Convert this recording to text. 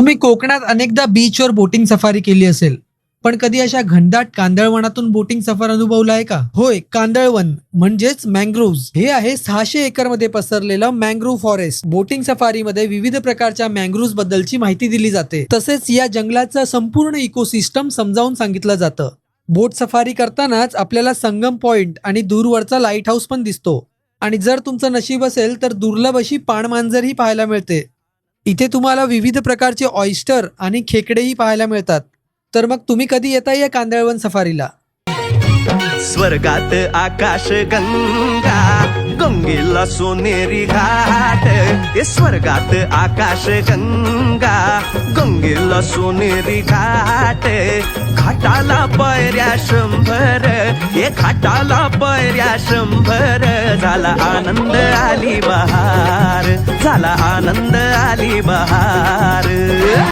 तुम्ही कोकणात अनेकदा बीचवर बोटिंग सफारी केली असेल, पण कधी अशा घनदाट कांदळवनातून बोटिंग सफर अनुभवला आहे का? होय, कांदळवन म्हणजेच मँग्रोव्ह हे आहे 600 एकर मध्ये पसरलेलं मँग्रोव्ह फॉरेस्ट. बोटिंग सफारीमध्ये विविध प्रकारच्या मँग्रोव्ह बद्दलची माहिती दिली जाते. तसेच या जंगलाचं संपूर्ण इकोसिस्टम समजावून सांगितलं जातं. बोट सफारी करतानाच आपल्याला संगम पॉइंट आणि दूरवरचा लाईट हाऊस पण दिसतो. आणि जर तुमचं नशीब असेल तर दुर्लभ अशी पाणमांजरही पाहायला मिळते. इथे तुम्हाला विविध प्रकारचे ऑयस्टर आणि खेकडेही पाहायला मिळतात. तर मग तुम्ही कधी येताय या कांदळवन सफारीला? स्वर्गात आकाश गंगा, गंगेला सोनेरी घाट. हे स्वर्गात आकाश गंगा, गंगेला सोनेरी घाट. घाटाला पायऱ्या 100, हे घाटाला पायऱ्या 100. झाला आनंद आली बहार, झाला आनंद आली बहार.